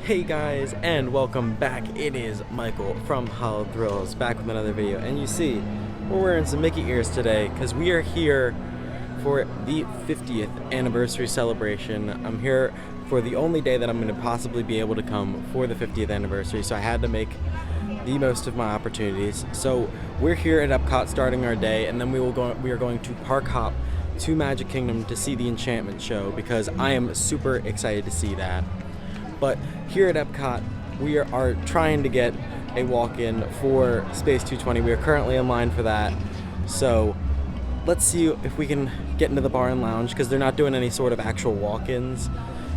Hey guys, and welcome back. It is Michael from Hollow Thrills, back with another video. And you see, we're wearing some Mickey ears today because we are here for the 50th anniversary celebration. I'm here for the only day that I'm going to possibly be able to come for the 50th anniversary, so I had to make the most of my opportunities. So we're here at Epcot starting our day, and then we are going to park hop to Magic Kingdom to see the Enchantment Show because I am super excited to see that. But here at Epcot, we are trying to get a walk-in for Space 220. We are currently in line for that. So let's see if we can get into the bar and lounge because they're not doing any sort of actual walk-ins.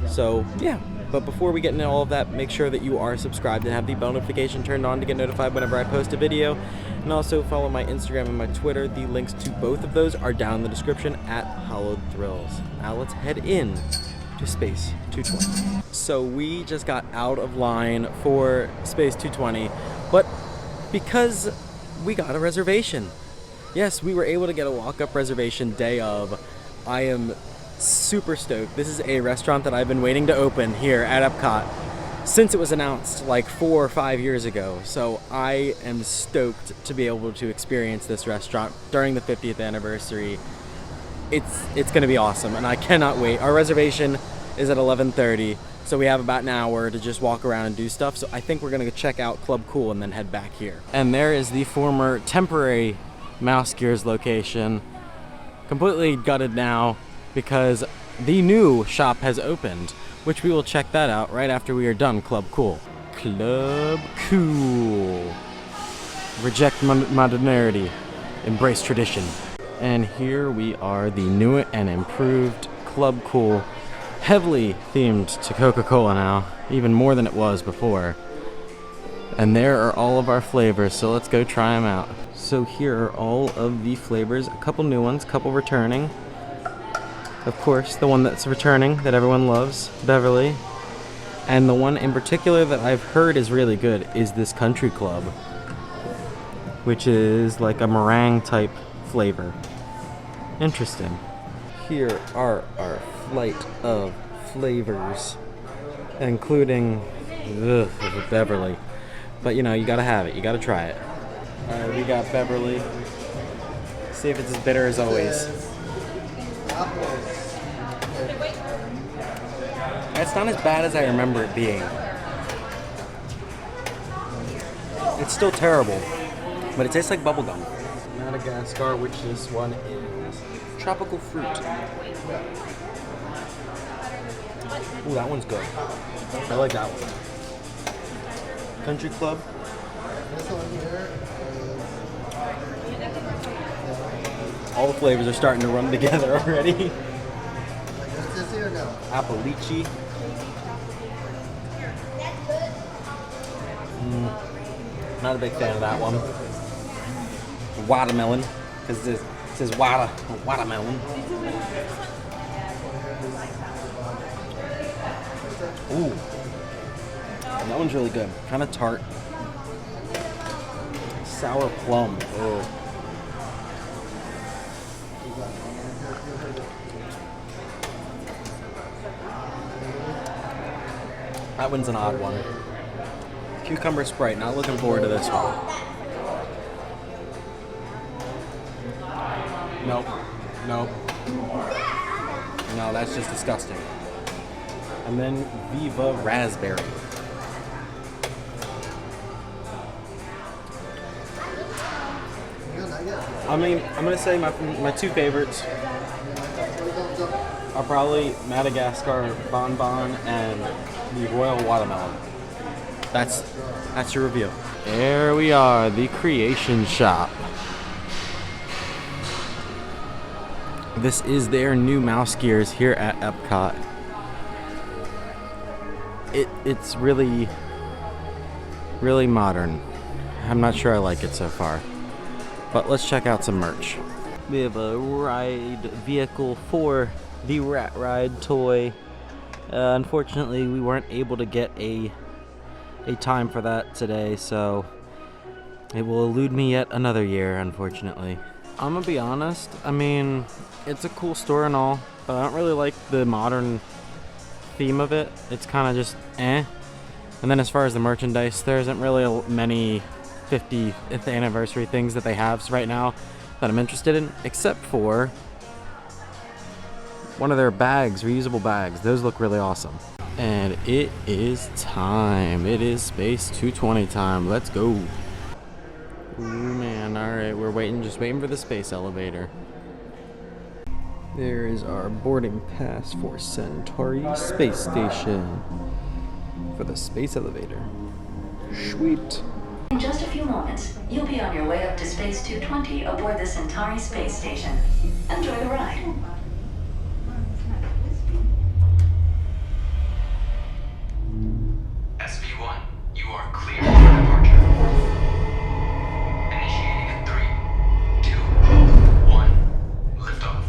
So yeah, but before we get into all of that, make sure that you are subscribed and have the bell notification turned on to get notified whenever I post a video. And also follow my Instagram and my Twitter. The links to both of those are down in the description at Hollowed Thrills. Now let's head in to Space 220. So we just got out of line for Space 220, but because we got a reservation. Yes, we were able to get a walk-up reservation day of. I am super stoked. This is a restaurant that I've been waiting to open here at Epcot since it was announced like 4 or 5 years ago. So I am stoked to be able to experience this restaurant during the 50th anniversary. It's going to be awesome, and I cannot wait. Our reservation is at 11:30, so we have about an hour to just walk around and do stuff. So I think we're going to check out Club Cool and then head back here. And there is the former temporary Mouse Gears location, completely gutted now because the new shop has opened, which we will check that out right after we are done Club Cool. Club Cool. Reject modernity, embrace tradition. And here we are, the new and improved Club Cool, heavily themed to Coca-Cola now, even more than it was before. And there are all of our flavors, so let's go try them out. So here are all of the flavors, a couple new ones, a couple returning. Of course, the one that's returning that everyone loves, Beverly. And the one in particular that I've heard is really good is this Country Club, which is like a meringue type flavor. Interesting. Here are our flight of flavors, including Beverly. But you know, you gotta have it, you gotta try it. Alright, we got Beverly. See if it's as bitter as always. It's not as bad as I remember it being. It's still terrible, but it tastes like bubblegum. Madagascar, which this one is tropical fruit. Ooh, that one's good. I like that one. Country Club. All the flavors are starting to run together already. Appalachia. Not a big fan of that one. Watermelon, because it says watermelon. Ooh, that one's really good. Kind of tart. Sour plum. Oh. That one's an odd one. Cucumber Sprite. Not looking forward to this one. Nope. Nope. No, that's just disgusting. And then Viva Raspberry. I mean, I'm gonna say my two favorites are probably Madagascar Bonbon and the Royal Watermelon. That's your review. There we are, the Creation Shop. This is their new Mouse Gears here at Epcot. It's really, really modern. I'm not sure I like it so far. But let's check out some merch. We have a ride vehicle for the Rat Ride toy. Unfortunately, we weren't able to get a time for that today, so it will elude me yet another year, unfortunately. I'm gonna be honest, I mean, it's a cool store and all, but I don't really like the modern theme of it. It's kind of just And then as far as the merchandise, there isn't really many 50th anniversary things that they have right now that I'm interested in, except for one of their bags, reusable bags. Those look really awesome. And it is time. It is Space 220 time. Let's go. Ooh, man. All right, we're just waiting for the space elevator. There is our boarding pass for Centauri Space Station for the space elevator. Sweet. In just a few moments, you'll be on your way up to Space 220 aboard the Centauri Space Station. Enjoy the ride. SV1, you are clear for departure. Initiating in 3, 2, 1, liftoff.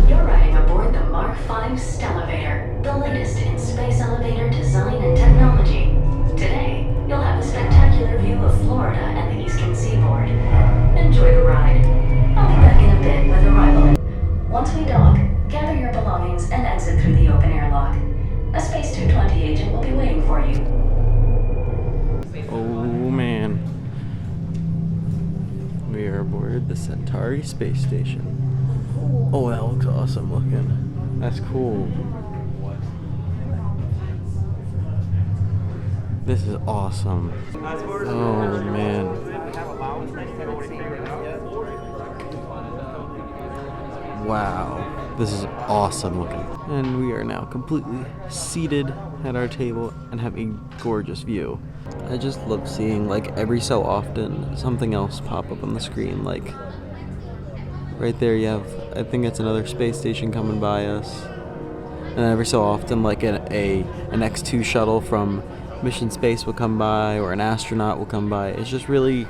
You're riding aboard the Mark V Stellarator, the latest in space elevator design and technology. Today, you'll have a spectacular view of Florida and the eastern seaboard. Enjoy the ride. I'll be back in a bit with arrival. Once we dock, gather your belongings and exit through the open air lock. A Space 220 agent will be waiting for you. Oh man. We are aboard the Centauri Space Station. Oh, that looks awesome looking. That's cool. This is awesome. Oh man. Wow. This is awesome looking. And we are now completely seated at our table and have a gorgeous view. I just love seeing, like, every so often something else pop up on the screen. Like right there you have, I think it's another space station coming by us. And every so often, like an X2 shuttle from Mission Space will come by, or an astronaut will come by. It's just really,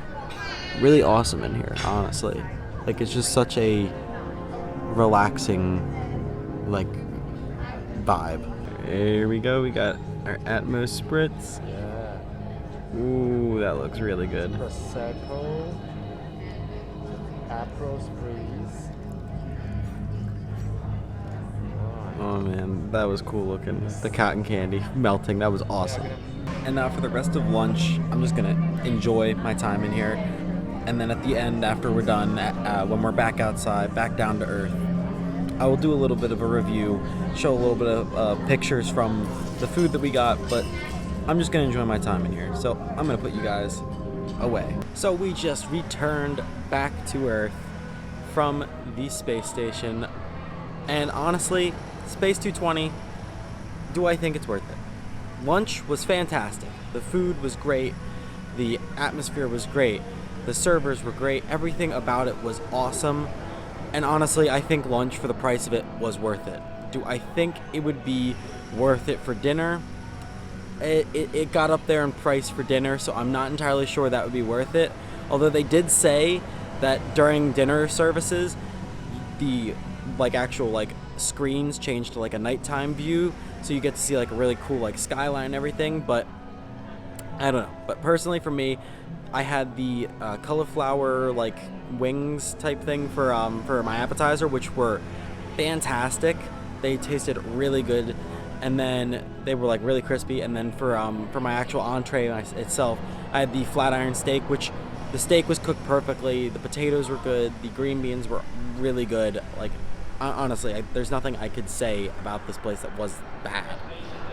really awesome in here, honestly. Like, it's just such a relaxing, like, vibe. There we go. We got our Atmos spritz. Yeah. Ooh, that looks really good. Prosecco. Apros Breeze. Oh man, that was cool looking. The cotton candy melting, that was awesome. And now for the rest of lunch, I'm just gonna enjoy my time in here. And then at the end, after we're done, when we're back outside, back down to Earth, I will do a little bit of a review, show a little bit of pictures from the food that we got, but I'm just gonna enjoy my time in here. So I'm gonna put you guys away. So we just returned back to Earth from the space station, and honestly, Space 220, do I think it's worth it? Lunch was fantastic. The food was great. The atmosphere was great. The servers were great. Everything about it was awesome. And honestly, I think lunch for the price of it was worth it. Do I think it would be worth it for dinner? It got up there in price for dinner, so I'm not entirely sure that would be worth it. Although they did say that during dinner services, the actual screens change to like a nighttime view, so you get to see like a really cool like skyline and everything. But I don't know. But personally, for me, I had the cauliflower like wings type thing for my appetizer, which were fantastic. They tasted really good, and then they were like really crispy. And then for my actual entree itself, I had the flat iron steak, which the steak was cooked perfectly. The potatoes were good. The green beans were really good. Like, honestly, there's nothing I could say about this place that was bad.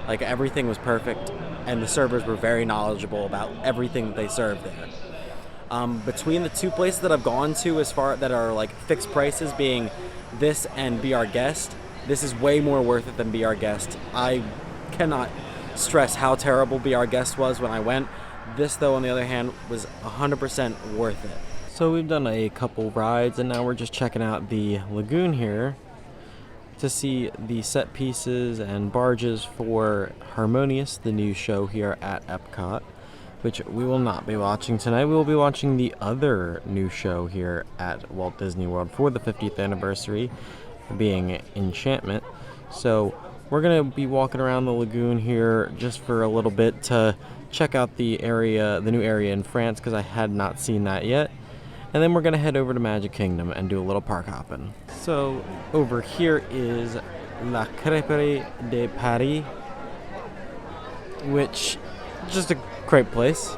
Like, everything was perfect, and the servers were very knowledgeable about everything that they served there. Between the two places that I've gone to that are like fixed prices, being this and Be Our Guest, this is way more worth it than Be Our Guest. I cannot stress how terrible Be Our Guest was when I went. This, though, on the other hand, was 100% worth it. So we've done a couple rides, and now we're just checking out the Lagoon here to see the set pieces and barges for Harmonious, the new show here at Epcot, which we will not be watching tonight. We will be watching the other new show here at Walt Disney World for the 50th anniversary, being Enchantment. So we're going to be walking around the Lagoon here just for a little bit to check out the new area in France, because I had not seen that yet. And then we're going to head over to Magic Kingdom and do a little park hopping. So over here is La Crêperie de Paris, which is just a great place.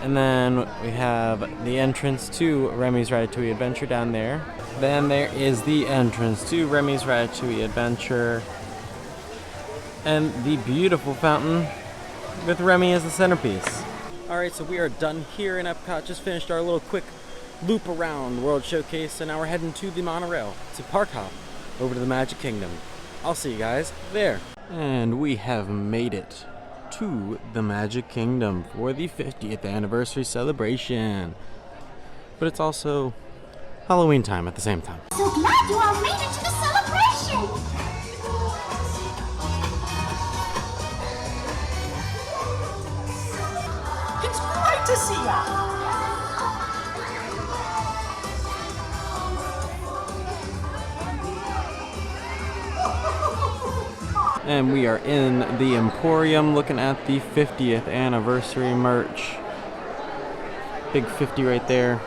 And then we have the entrance to Remy's Ratatouille Adventure down there. Then there is the entrance to Remy's Ratatouille Adventure. And the beautiful fountain with Remy as the centerpiece. Alright, so we are done here in Epcot. Just finished our little quick loop around World Showcase, and now we're heading to the monorail to park hop over to the Magic Kingdom. I'll see you guys there. And we have made it to the Magic Kingdom for the 50th anniversary celebration. But it's also Halloween time at the same time. So glad you all made it to the celebration! It's great to see ya! And we are in the Emporium looking at the 50th anniversary merch. Big 50 right there.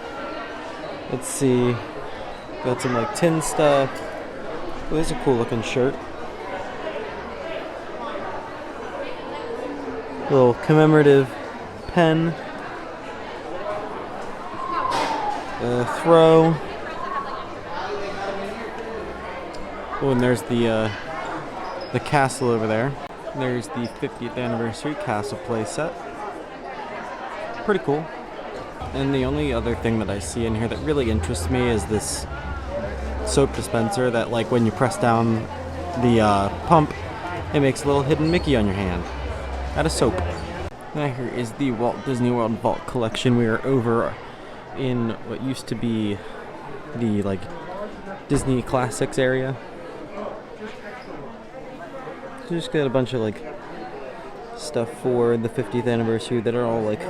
Let's see. Got some like tin stuff. Oh, there's a cool looking shirt. Little commemorative pen. Throw. Oh, and there's the castle over there. There's the 50th anniversary castle playset. Pretty cool. And the only other thing that I see in here that really interests me is this soap dispenser that, like, when you press down the pump, it makes a little hidden Mickey on your hand. Out of soap. Now here is the Walt Disney World Vault collection. We are over in what used to be the, like, Disney Classics area. So just got a bunch of like stuff for the 50th anniversary that are all like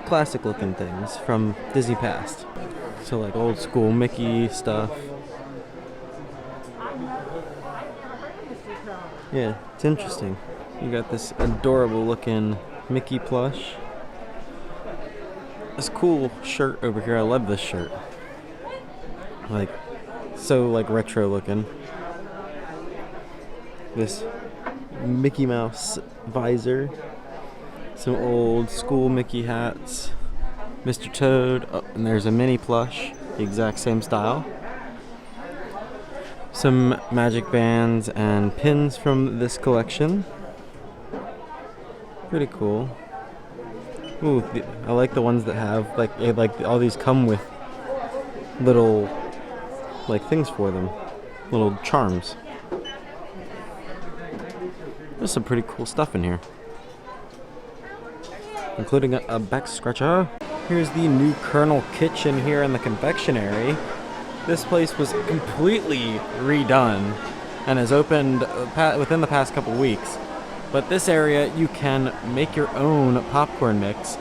classic looking things from Disney past. So like old school Mickey stuff. Yeah, it's interesting. You got this adorable looking Mickey plush. This cool shirt over here. I love this shirt. Like, so like retro looking. This Mickey Mouse visor, some old school Mickey hats, Mr. Toad, oh, and there's a mini plush, the exact same style. Some magic bands and pins from this collection. Pretty cool. Ooh, I like the ones that have like all these come with little like things for them, little charms. There's some pretty cool stuff in here, including a back scratcher. Here's the new Colonel Kitchen here in the confectionery. This place was completely redone and has opened within the past couple weeks. But this area, you can make your own popcorn mix.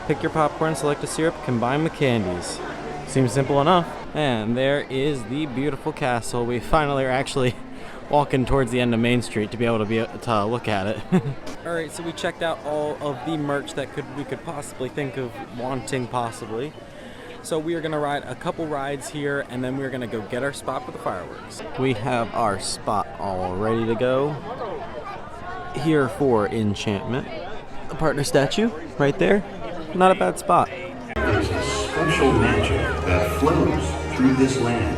Pick your popcorn, select a syrup, combine with candies. Seems simple enough. And there is the beautiful castle. We finally are actually walking towards the end of Main Street to be able to look at it. Alright, so we checked out all of the merch that we could possibly think of wanting possibly. So we are going to ride a couple rides here, and then we're going to go get our spot for the fireworks. We have our spot all ready to go. Here for Enchantment. The partner statue right there. Not a bad spot. There's a special magic that flows through this land.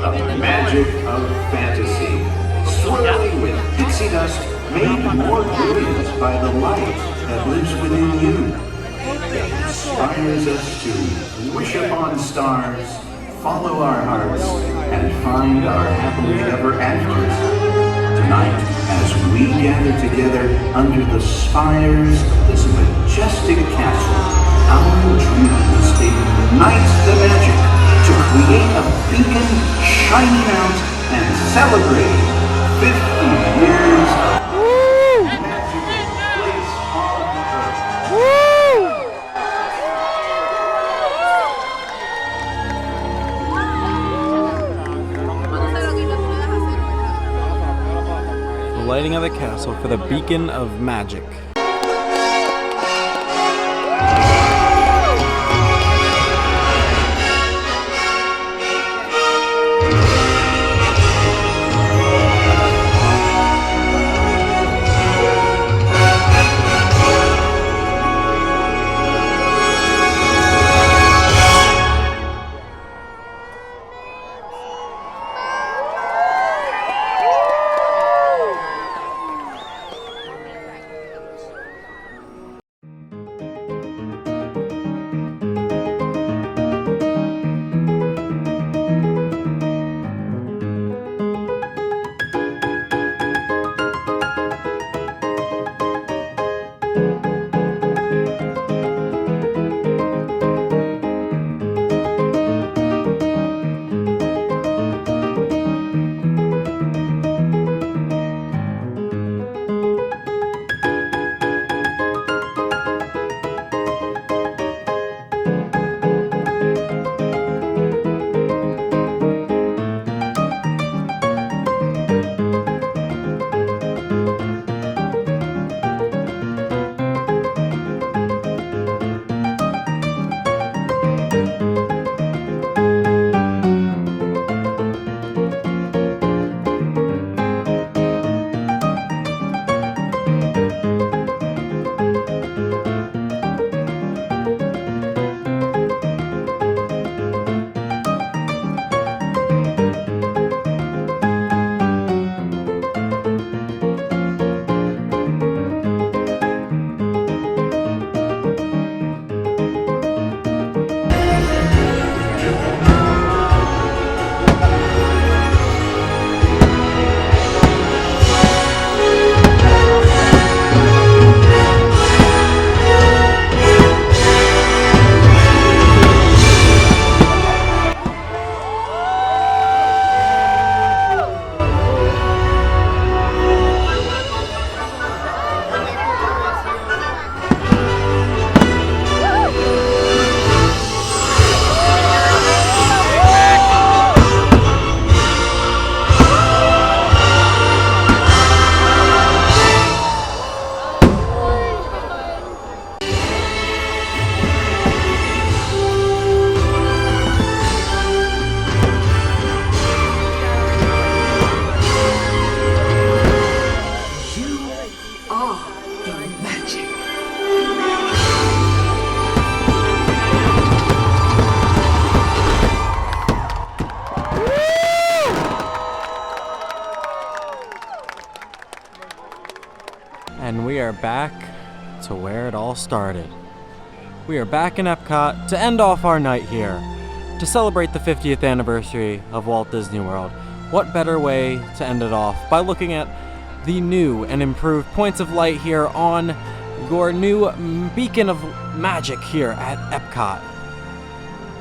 The magic of fantasy, swirling with pixie dust, made more brilliant by the light that lives within you. It inspires us to wish upon stars, follow our hearts, and find our happily ever afters. Tonight, as we gather together under the spires of this majestic castle, our dream is to ignite the magic, to create a beacon shining out and celebrate 50 years of magical place on earth. The lighting of the castle for the beacon of magic. And we are back to where it all started. We are back in Epcot to end off our night here, to celebrate the 50th anniversary of Walt Disney World. What better way to end it off by looking at the new and improved points of light here on your new beacon of magic here at Epcot.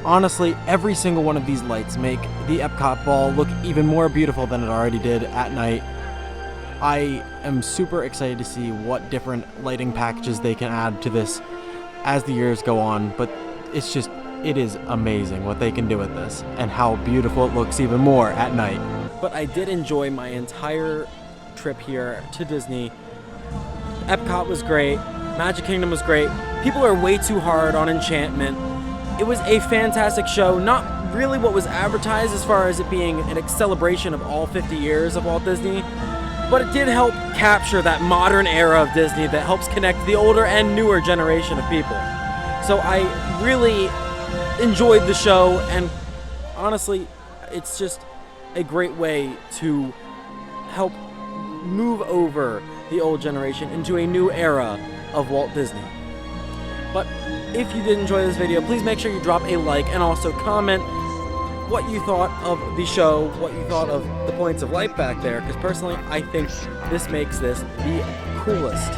Honestly, every single one of these lights make the Epcot ball look even more beautiful than it already did at night. I am super excited to see what different lighting packages they can add to this as the years go on, but it is amazing what they can do with this and how beautiful it looks even more at night. But I did enjoy my entire trip here to Disney. Epcot was great, Magic Kingdom was great. People are way too hard on Enchantment. It was a fantastic show, not really what was advertised as far as it being a celebration of all 50 years of Walt Disney, but it did help capture that modern era of Disney that helps connect the older and newer generation of people. So I really enjoyed the show, and honestly, it's just a great way to help move over the old generation into a new era of Walt Disney. But if you did enjoy this video, please make sure you drop a like and also comment what you thought of the show, what you thought of the points of light back there, because personally I think this makes this the coolest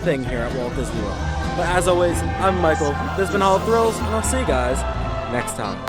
thing here at Walt Disney World. But as always, I'm Michael, this has been Hall of Thrills, and I'll see you guys next time.